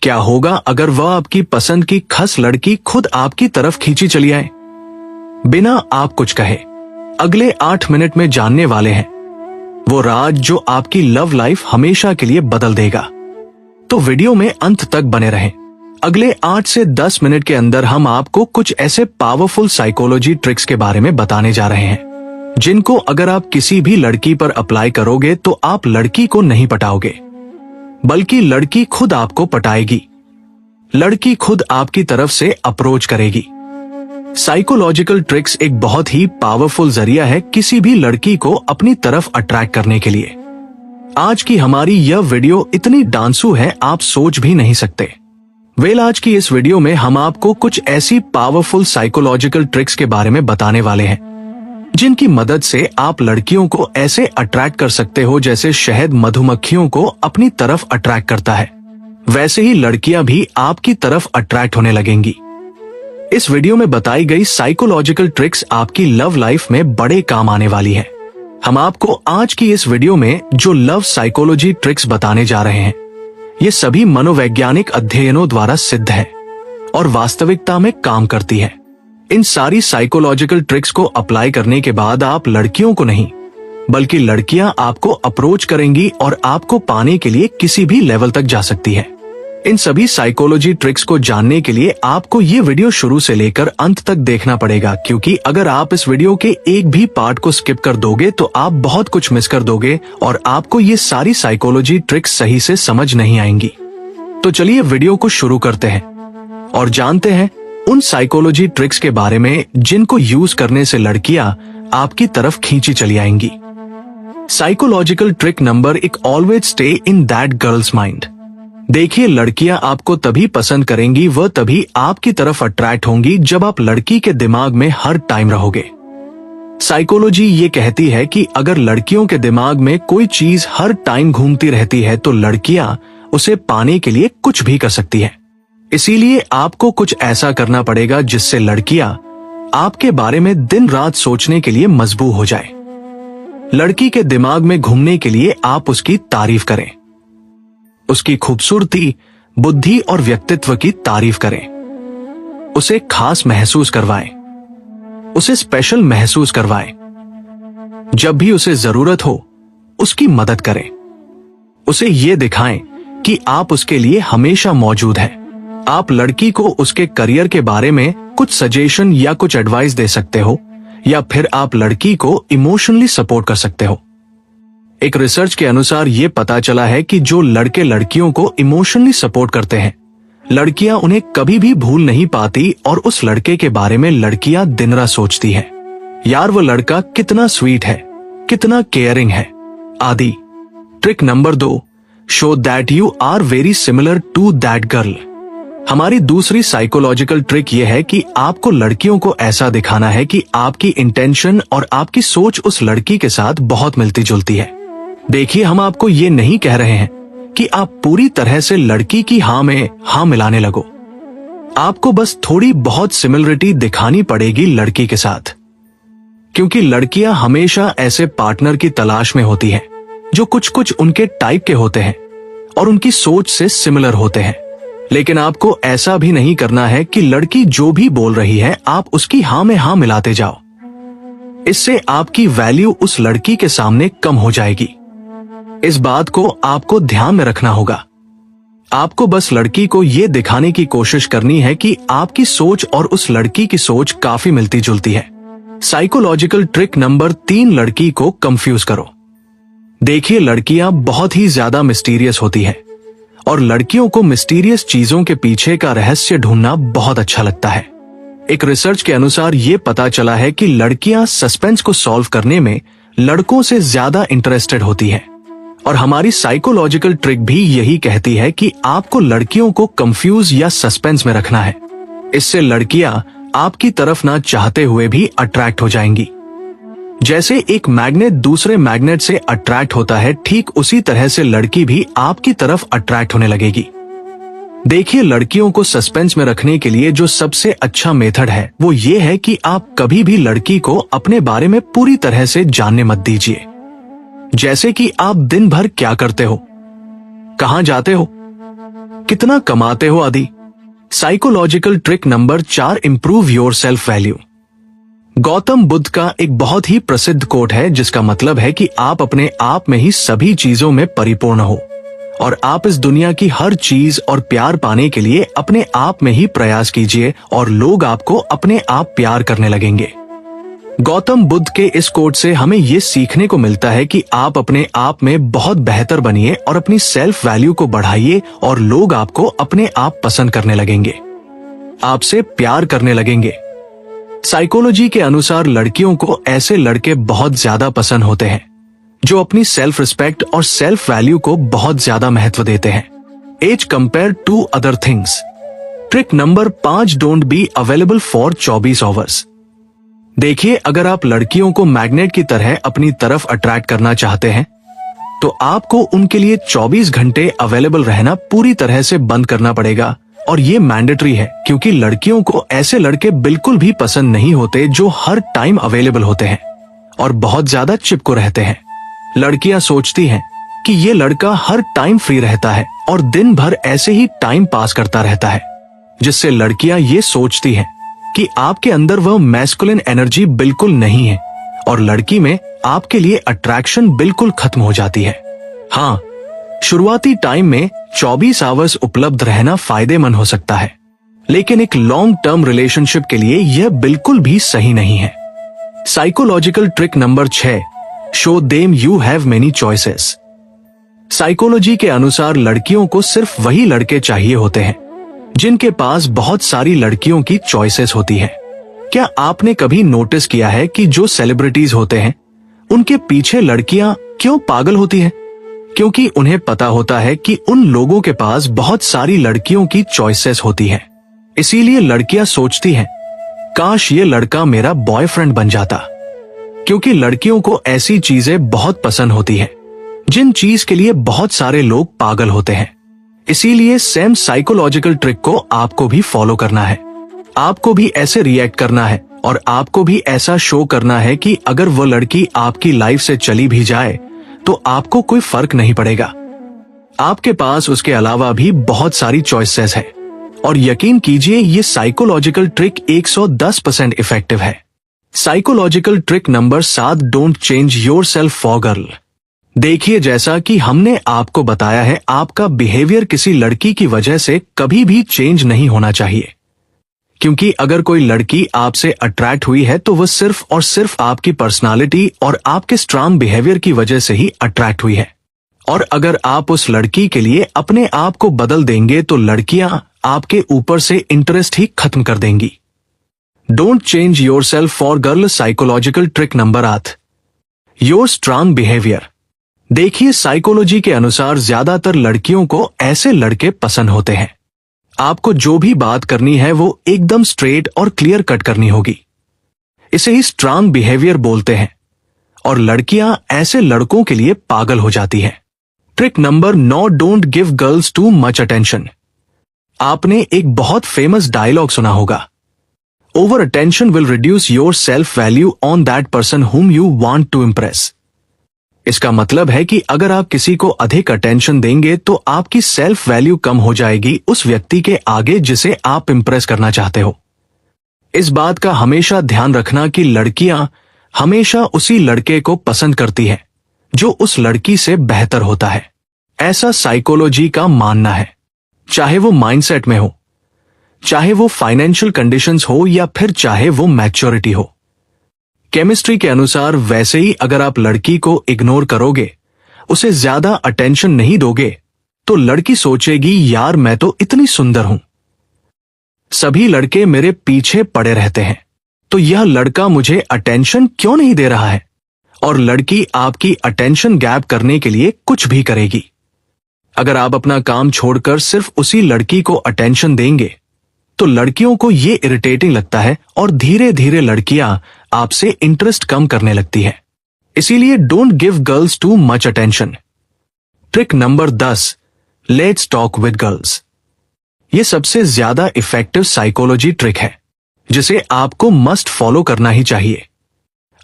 क्या होगा अगर वह आपकी पसंद की खस लड़की खुद आपकी तरफ खींची चली आए बिना आप कुछ कहे? अगले 8 मिनट में जानने वाले हैं वो राज जो आपकी लव लाइफ हमेशा के लिए बदल देगा। तो वीडियो में अंत तक बने रहें। अगले 8 से 10 मिनट के अंदर हम आपको कुछ ऐसे पावरफुल साइकोलॉजी ट्रिक्स के बारे में बताने जा रहे हैं जिनको अगर आप किसी भी लड़की पर अप्लाई करोगे तो आप लड़की को नहीं पटाओगे बल्कि लड़की खुद आपको पटाएगी। लड़की खुद आपकी तरफ से अप्रोच करेगी। साइकोलॉजिकल ट्रिक्स एक बहुत ही पावरफुल जरिया है किसी भी लड़की को अपनी तरफ अट्रैक्ट करने के लिए। आज की हमारी यह वीडियो इतनी डांसू है आप सोच भी नहीं सकते। आज की इस वीडियो में हम आपको कुछ ऐसी पावरफुल साइकोलॉजिकल ट्रिक्स के बारे में बताने वाले हैं जिनकी मदद से आप लड़कियों को ऐसे अट्रैक्ट कर सकते हो जैसे शहद मधुमक्खियों को अपनी तरफ अट्रैक्ट करता है, वैसे ही लड़कियां भी आपकी तरफ अट्रैक्ट होने लगेंगी। इस वीडियो में बताई गई साइकोलॉजिकल ट्रिक्स आपकी लव लाइफ में बड़े काम आने वाली है। हम आपको आज की इस वीडियो में जो लव साइकोलॉजी ट्रिक्स बताने जा रहे हैं ये सभी मनोवैज्ञानिक अध्ययनों द्वारा सिद्ध है और वास्तविकता में काम करती है। इन सारी साइकोलॉजिकल ट्रिक्स को अप्लाई करने के बाद आप लड़कियों को नहीं बल्कि लड़कियां आपको अप्रोच करेंगी और आपको पाने के लिए किसी भी लेवल तक जा सकती है। इन सभी साइकोलॉजी ट्रिक्स को जानने के लिए आपको ये वीडियो शुरू से लेकर अंत तक देखना पड़ेगा, क्योंकि अगर आप इस वीडियो के एक भी पार्ट को स्किप कर दोगे तो आप बहुत कुछ मिस कर दोगे और आपको ये सारी साइकोलॉजी ट्रिक्स सही से समझ नहीं आएंगी। तो चलिए वीडियो को शुरू करते हैं और जानते हैं उन साइकोलॉजी ट्रिक्स के बारे में जिनको यूज करने से लड़कियां आपकी तरफ खींची चली आएंगी। Psychological trick number 1, always stay in that girls mind. देखिए, लड़कियां आपको तभी पसंद करेंगी, वह तभी आपकी तरफ अट्रैक्ट होंगी जब आप लड़की के दिमाग में हर टाइम रहोगे। साइकोलॉजी ये कहती है कि अगर लड़कियों के दिमाग में कोई चीज हर टाइम घूमती रहती है तो लड़कियां उसे पाने के लिए कुछ भी कर सकती है। इसीलिए आपको कुछ ऐसा करना पड़ेगा जिससे लड़कियां आपके बारे में दिन रात सोचने के लिए मजबूर हो जाए। लड़की के दिमाग में घूमने के लिए आप उसकी तारीफ करें, उसकी खूबसूरती, बुद्धि और व्यक्तित्व की तारीफ करें, उसे खास महसूस करवाएं, उसे स्पेशल महसूस करवाएं। जब भी उसे जरूरत हो उसकी मदद करें, उसे ये दिखाएं कि आप उसके लिए हमेशा मौजूद हैं। आप लड़की को उसके करियर के बारे में कुछ सजेशन या कुछ एडवाइस दे सकते हो या फिर आप लड़की को इमोशनली सपोर्ट कर सकते हो। एक रिसर्च के अनुसार ये पता चला है कि जो लड़के लड़कियों को इमोशनली सपोर्ट करते हैं लड़कियां उन्हें कभी भी भूल नहीं पाती और उस लड़के के बारे में लड़कियां दिन रात सोचती हैं, यार वो लड़का कितना स्वीट है, कितना केयरिंग है आदि। Trick number 2, show that you are very similar to that girl. हमारी दूसरी साइकोलॉजिकल ट्रिक यह है कि आपको लड़कियों को ऐसा दिखाना है कि आपकी इंटेंशन और आपकी सोच उस लड़की के साथ बहुत मिलती जुलती है। देखिए, हम आपको ये नहीं कह रहे हैं कि आप पूरी तरह से लड़की की हाँ में हाँ मिलाने लगो। आपको बस थोड़ी बहुत सिमिलरिटी दिखानी पड़ेगी लड़की के साथ, क्योंकि लड़कियां हमेशा ऐसे पार्टनर की तलाश में होती हैं जो कुछ कुछ उनके टाइप के होते हैं और उनकी सोच से सिमिलर होते हैं। लेकिन आपको ऐसा भी नहीं करना है कि लड़की जो भी बोल रही है आप उसकी हाँ में हाँ मिलाते जाओ। इससे आपकी वैल्यू उस लड़की के सामने कम हो जाएगी। इस बात को आपको ध्यान में रखना होगा। आपको बस लड़की को ये दिखाने की कोशिश करनी है कि आपकी सोच और उस लड़की की सोच काफी मिलती जुलती है। साइकोलॉजिकल ट्रिक नंबर 3, लड़की को कंफ्यूज करो। देखिए, लड़कियां बहुत ही ज्यादा मिस्टीरियस होती है और लड़कियों को मिस्टीरियस चीजों के पीछे का रहस्य ढूंढना बहुत अच्छा लगता है। एक रिसर्च के अनुसार ये पता चला है कि लड़कियां सस्पेंस को सॉल्व करने में लड़कों से ज्यादा इंटरेस्टेड होती हैं और हमारी साइकोलॉजिकल ट्रिक भी यही कहती है कि आपको लड़कियों को कंफ्यूज या सस्पेंस में रखना है। इससे लड़कियां आपकी तरफ ना चाहते हुए भी अट्रैक्ट हो जाएंगी। जैसे एक मैग्नेट दूसरे मैग्नेट से अट्रैक्ट होता है, ठीक उसी तरह से लड़की भी आपकी तरफ अट्रैक्ट होने लगेगी। देखिए, लड़कियों को सस्पेंस में रखने के लिए जो सबसे अच्छा मेथड है वो ये है कि आप कभी भी लड़की को अपने बारे में पूरी तरह से जानने मत दीजिए। जैसे कि आप दिन भर क्या करते हो, कहां जाते हो, कितना कमाते हो आदि। Psychological trick number 4, improve your self value. Gautam Buddha का एक बहुत ही प्रसिद्ध कोट है जिसका मतलब है कि आप अपने आप में ही सभी चीजों में परिपूर्ण हो और आप इस दुनिया की हर चीज और प्यार पाने के लिए अपने आप में ही प्रयास कीजिए और लोग आपको अपने आप प्यार करने लगेंगे। गौतम बुद्ध के इस कोट से हमें ये सीखने को मिलता है कि आप अपने आप में बहुत बेहतर बनिए और अपनी सेल्फ वैल्यू को बढ़ाइए और लोग आपको अपने आप पसंद करने लगेंगे, आपसे प्यार करने लगेंगे। साइकोलॉजी के अनुसार लड़कियों को ऐसे लड़के बहुत ज्यादा पसंद होते हैं जो अपनी सेल्फ रिस्पेक्ट और सेल्फ वैल्यू को बहुत ज्यादा महत्व देते हैं, as compare to other things. Trick number 5, don't be available for 24 hours. देखिए, अगर आप लड़कियों को मैग्नेट की तरह अपनी तरफ अट्रैक्ट करना चाहते हैं तो आपको उनके लिए 24 घंटे अवेलेबल रहना पूरी तरह से बंद करना पड़ेगा और ये मैंडेटरी है क्योंकि लड़कियों को ऐसे लड़के बिल्कुल भी पसंद नहीं होते जो हर टाइम अवेलेबल होते हैं और बहुत ज्यादा चिपको रहते हैं। लड़कियां सोचती हैं कि ये लड़का हर टाइम फ्री रहता है और दिन भर ऐसे ही टाइम पास करता रहता है, जिससे लड़कियां ये सोचती हैं कि आपके अंदर वह मैस्कुलिन एनर्जी बिल्कुल नहीं है और लड़की में आपके लिए अट्रैक्शन बिल्कुल खत्म हो जाती है। हाँ, शुरुआती टाइम में 24 आवर्स उपलब्ध रहना फायदेमंद हो सकता है, लेकिन एक लॉन्ग टर्म रिलेशनशिप के लिए यह बिल्कुल भी सही नहीं है। Psychological trick number 6, show them you have many choices. Psychology के अनुसार लड़कियों को सिर्फ वही लड़के चाहिए होते हैं जिनके पास बहुत सारी लड़कियों की चॉइसेस होती है। क्या आपने कभी नोटिस किया है कि जो सेलिब्रिटीज होते हैं उनके पीछे लड़कियां क्यों पागल होती हैं? क्योंकि उन्हें पता होता है कि उन लोगों के पास बहुत सारी लड़कियों की चॉइसेस होती हैं। इसीलिए लड़कियां सोचती हैं, काश ये लड़का मेरा बॉयफ्रेंड बन जाता, क्योंकि लड़कियों को ऐसी चीजें बहुत पसंद होती हैं जिन चीज के लिए बहुत सारे लोग पागल होते हैं। इसीलिए सेम साइकोलॉजिकल ट्रिक को आपको भी फॉलो करना है। आपको भी ऐसे रिएक्ट करना है और आपको भी ऐसा शो करना है कि अगर वो लड़की आपकी लाइफ से चली भी जाए तो आपको कोई फर्क नहीं पड़ेगा। आपके पास उसके अलावा भी बहुत सारी चॉइसेस है और यकीन कीजिए ये साइकोलॉजिकल ट्रिक 110% इफेक्टिव है। Psychological trick number 7, don't change yourself for girl. देखिए, जैसा कि हमने आपको बताया है, आपका बिहेवियर किसी लड़की की वजह से कभी भी चेंज नहीं होना चाहिए, क्योंकि अगर कोई लड़की आपसे अट्रैक्ट हुई है तो वह सिर्फ और सिर्फ आपकी पर्सनालिटी और आपके स्ट्रांग बिहेवियर की वजह से ही अट्रैक्ट हुई है। और अगर आप उस लड़की के लिए अपने आप को बदल देंगे तो लड़कियां आपके ऊपर से इंटरेस्ट ही खत्म कर देंगी। Don't change yourself for girl. Psychological trick number 8, your strong behaviour. देखिए, साइकोलॉजी के अनुसार ज्यादातर लड़कियों को ऐसे लड़के पसंद होते हैं। आपको जो भी बात करनी है वो एकदम स्ट्रेट और क्लियर कट करनी होगी। इसे ही स्ट्रांग बिहेवियर बोलते हैं और लड़कियां ऐसे लड़कों के लिए पागल हो जाती हैं। Trick number 9, don't give girls too much attention. आपने एक बहुत फेमस डायलॉग सुना होगा, over attention will reduce your self value on that person whom you want to impress. इसका मतलब है कि अगर आप किसी को अधिक अटेंशन देंगे तो आपकी सेल्फ वैल्यू कम हो जाएगी उस व्यक्ति के आगे जिसे आप इंप्रेस करना चाहते हो। इस बात का हमेशा ध्यान रखना कि लड़कियां हमेशा उसी लड़के को पसंद करती हैं जो उस लड़की से बेहतर होता है। ऐसा साइकोलॉजी का मानना है, चाहे वो माइंडसेट में हो, चाहे वो फाइनेंशियल कंडीशंस हो या फिर चाहे वो मैच्योरिटी हो। केमिस्ट्री के अनुसार वैसे ही अगर आप लड़की को इग्नोर करोगे, उसे ज्यादा अटेंशन नहीं दोगे, तो लड़की सोचेगी, यार मैं तो इतनी सुंदर हूं, सभी लड़के मेरे पीछे पड़े रहते हैं, तो यह लड़का मुझे अटेंशन क्यों नहीं दे रहा है? और लड़की आपकी अटेंशन गैप करने के लिए कुछ भी करेगी। अगर आप अपना काम छोड़कर सिर्फ उसी लड़की को अटेंशन देंगे तो लड़कियों को ये इरिटेटिंग लगता है और धीरे धीरे लड़कियां आपसे इंटरेस्ट कम करने लगती है। इसीलिए don't give girls too much attention. Trick number 10, let's talk with girls. ये सबसे ज्यादा इफेक्टिव साइकोलॉजी ट्रिक है जिसे आपको मस्ट फॉलो करना ही चाहिए।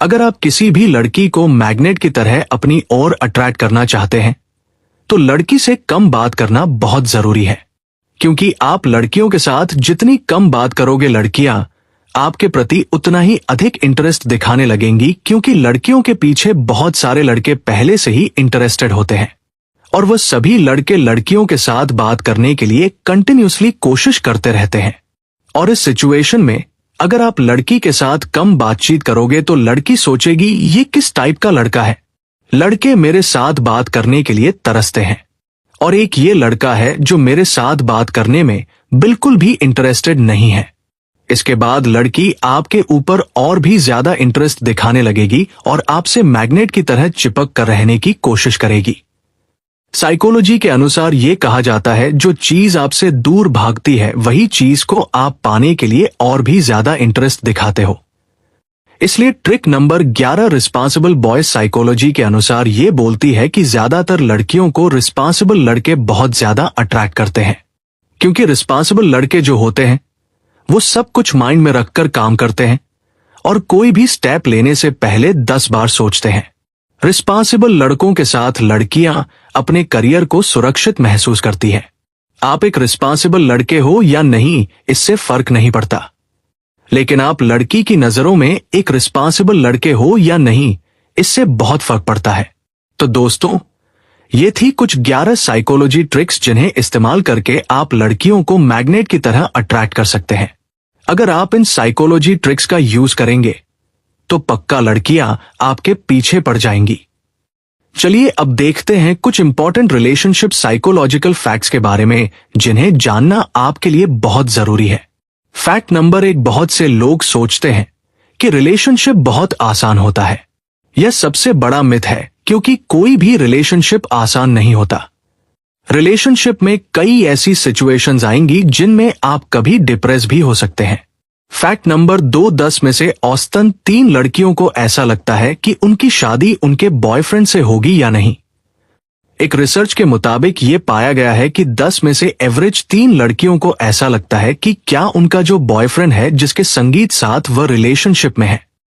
अगर आप किसी भी लड़की को मैग्नेट की तरह अपनी ओर अट्रैक्ट करना चाहते हैं तो लड़की से कम बात करना बहुत जरूरी है। क्योंकि आप लड़कियों के साथ जितनी कम बात करोगे, लड़कियां आपके प्रति उतना ही अधिक इंटरेस्ट दिखाने लगेंगी, क्योंकि लड़कियों के पीछे बहुत सारे लड़के पहले से ही इंटरेस्टेड होते हैं और वह सभी लड़के लड़कियों के साथ बात करने के लिए कंटिन्यूअसली कोशिश करते रहते हैं। और इस सिचुएशन में अगर आप लड़की के साथ कम बातचीत करोगे तो लड़की सोचेगी ये किस टाइप का लड़का है, लड़के मेरे साथ बात करने के लिए तरसते हैं और एक ये लड़का है जो मेरे साथ बात करने में बिल्कुल भी इंटरेस्टेड नहीं है। इसके बाद लड़की आपके ऊपर और भी ज्यादा इंटरेस्ट दिखाने लगेगी और आपसे मैग्नेट की तरह चिपक कर रहने की कोशिश करेगी। साइकोलॉजी के अनुसार ये कहा जाता है जो चीज आपसे दूर भागती है वही चीज को आप पाने के लिए और भी ज्यादा इंटरेस्ट दिखाते हो। इसलिए trick number 11 responsible boys psychology के अनुसार ये बोलती है कि ज्यादातर लड़कियों को रिस्पॉन्सिबल लड़के बहुत ज्यादा अट्रैक्ट करते हैं, क्योंकि रिस्पॉन्सिबल लड़के जो होते हैं वो सब कुछ माइंड में रखकर काम करते हैं और कोई भी स्टेप लेने से पहले 10 बार सोचते हैं। रिस्पॉन्सिबल लड़कों के साथ लड़कियां अपने करियर को सुरक्षित महसूस करती हैं। आप एक रिस्पॉन्सिबल लड़के हो या नहीं इससे फर्क नहीं पड़ता, लेकिन आप लड़की की नजरों में एक रिस्पॉन्सिबल लड़के हो या नहीं इससे बहुत फर्क पड़ता है। तो दोस्तों, ये थी कुछ 11 साइकोलॉजी ट्रिक्स जिन्हें इस्तेमाल करके आप लड़कियों को मैग्नेट की तरह अट्रैक्ट कर सकते हैं। अगर आप इन साइकोलॉजी ट्रिक्स का यूज करेंगे तो पक्का लड़कियां आपके पीछे पड़ जाएंगी। चलिए अब देखते हैं कुछ इंपॉर्टेंट रिलेशनशिप साइकोलॉजिकल फैक्ट्स के बारे में जिन्हें जानना आपके लिए बहुत जरूरी है। फैक्ट नंबर 1, बहुत से लोग सोचते हैं कि रिलेशनशिप बहुत आसान होता है। यह सबसे बड़ा मिथ है, क्योंकि कोई भी रिलेशनशिप आसान नहीं होता। रिलेशनशिप में कई ऐसी सिचुएशंस आएंगी जिनमें आप कभी डिप्रेस भी हो सकते हैं। फैक्ट नंबर 2, 10 में से औसतन 3 लड़कियों को ऐसा लगता है कि उनकी शादी उनके बॉयफ्रेंड से होगी या नहीं। एक रिसर्च के मुताबिक ये पाया गया है कि 10 में से एवरेज 3 लड़कियों को ऐसा लगता है कि क्या उनका जो बॉयफ्रेंड है जिसके संगीत साथ वह रिलेशनशिप में है